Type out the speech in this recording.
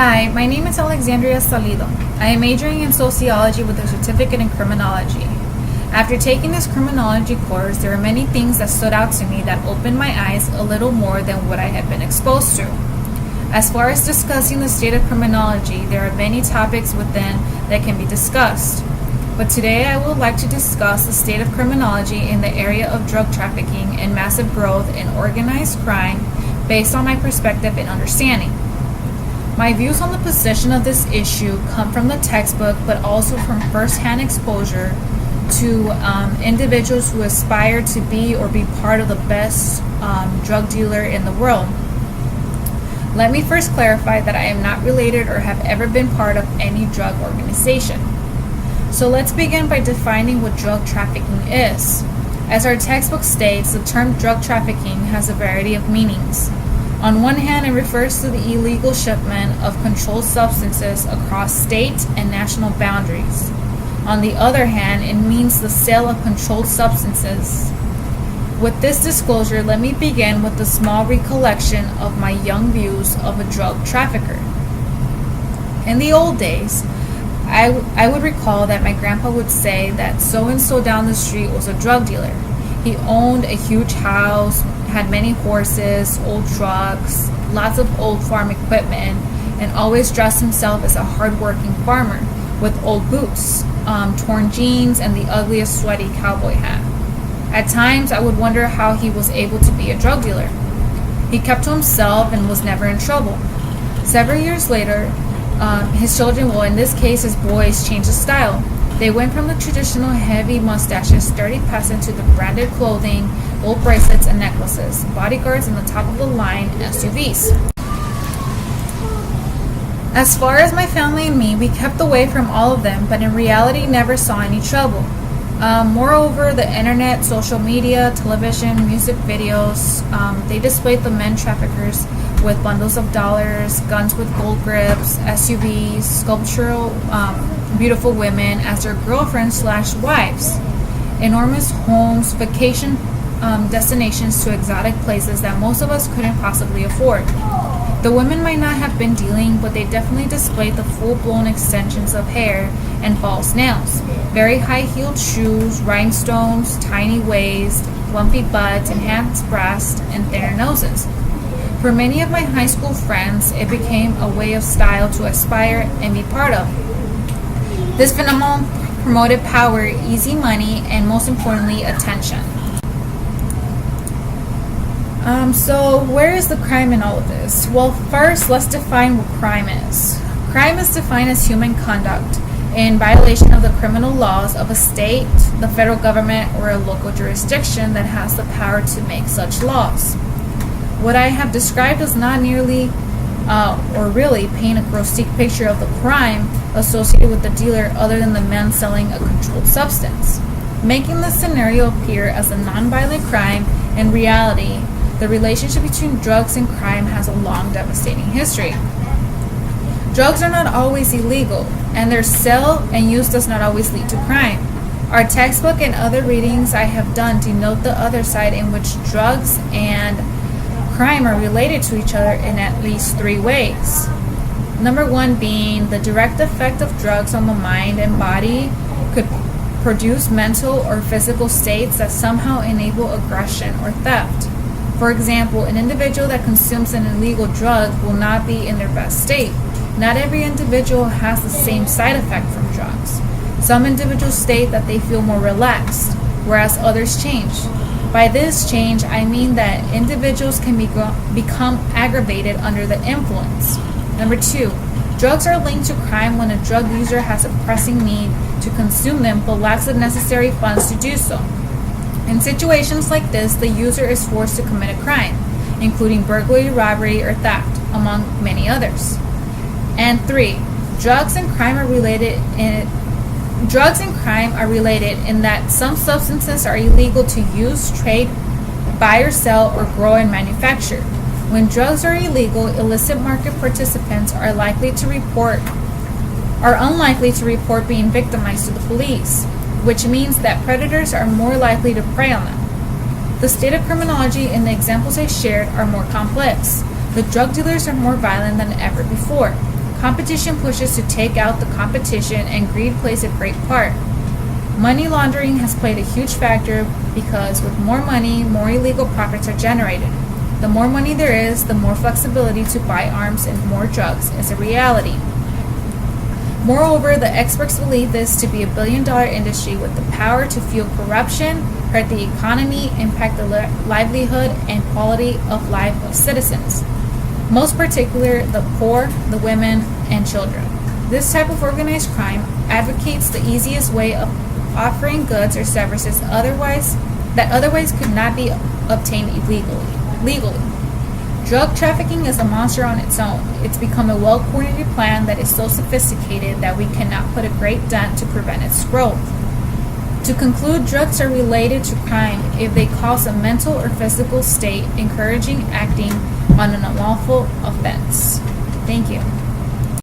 Hi, my name is Alexandria Salido. I am majoring in sociology with a certificate in criminology. After taking this criminology course, there are many things that stood out to me that opened my eyes a little more than what I had been exposed to. As far as discussing the state of criminology, there are many topics within that can be discussed. But today I would like to discuss the state of criminology in the area of drug trafficking and massive growth in organized crime based on my perspective and understanding. My views on the position of this issue come from the textbook, but also from first-hand exposure to individuals who aspire to be or be part of the best drug dealer in the world. Let me first clarify that I am not related or have ever been part of any drug organization. So let's begin by defining what drug trafficking is. As our textbook states, the term drug trafficking has a variety of meanings. On one hand, it refers to the illegal shipment of controlled substances across state and national boundaries. On the other hand, it means the sale of controlled substances. With this disclosure, let me begin with a small recollection of my young views of a drug trafficker. In the old days, I would recall that my grandpa would say that so-and-so down the street was a drug dealer. He owned a huge house, had many horses, old trucks, lots of old farm equipment, and always dressed himself as a hard-working farmer with old boots, torn jeans, and the ugliest sweaty cowboy hat. At times, I would wonder how he was able to be a drug dealer. He kept to himself and was never in trouble. Several years later, his children, well, in this case, his boys, changed his style. They went from the traditional heavy mustaches, sturdy peasant to the branded clothing, gold bracelets and necklaces, bodyguards, and the top-of-the-line SUVs. As far as my family and me, we kept away from all of them, but in reality never saw any trouble. Moreover, the internet, social media, television, music videos, they displayed the men traffickers with bundles of dollars, guns with gold grips, SUVs, sculptural, beautiful women as their girlfriends/wives, enormous homes, vacation destinations to exotic places that most of us couldn't possibly afford. The women might not have been dealing, but they definitely displayed the full-blown extensions of hair and false nails, very high-heeled shoes, rhinestones, tiny waist, lumpy butts, enhanced breasts, and thinner noses. For many of my high school friends, it became a way of style to aspire and be part of. This phenomenon promoted power, easy money, and most importantly, attention. So where is the crime in all of this? Well, first, let's define what crime is. Crime is defined as human conduct in violation of the criminal laws of a state, the federal government, or a local jurisdiction that has the power to make such laws. What I have described does not nearly or really paint a grotesque picture of the crime associated with the dealer other than the man selling a controlled substance. Making the scenario appear as a non-violent crime, in reality, the relationship between drugs and crime has a long, devastating history. Drugs are not always illegal, and their sale and use does not always lead to crime. Our textbook and other readings I have done denote the other side in which drugs and crime are related to each other in at least three ways. Number one being the direct effect of drugs on the mind and body could produce mental or physical states that somehow enable aggression or theft. For example, an individual that consumes an illegal drug will not be in their best state. Not every individual has the same side effect from drugs. Some individuals state that they feel more relaxed, whereas others change. By this change, I mean that individuals can become aggravated under the influence. Number two, drugs are linked to crime when a drug user has a pressing need to consume them but lacks the necessary funds to do so. In situations like this, the user is forced to commit a crime, including burglary, robbery, or theft, among many others. And three, drugs and crime are related in that some substances are illegal to use, trade, buy or sell, or grow and manufacture. When drugs are illegal, illicit market participants are unlikely to report being victimized to the police, which means that predators are more likely to prey on them. The state of criminology in the examples I shared are more complex. The drug dealers are more violent than ever before. Competition pushes to take out the competition, and greed plays a great part. Money laundering has played a huge factor because with more money, more illegal profits are generated. The more money there is, the more flexibility to buy arms and more drugs is a reality. Moreover, the experts believe this to be a billion-dollar industry with the power to fuel corruption, hurt the economy, impact the livelihood and quality of life of citizens, most particular the poor, the women, and children. This type of organized crime advocates the easiest way of offering goods or services that otherwise could not be obtained legally. Drug trafficking is a monster on its own. It's become a well-coordinated plan that is so sophisticated that we cannot put a great dent to prevent its growth. To conclude, drugs are related to crime if they cause a mental or physical state encouraging acting on an unlawful offense. Thank you.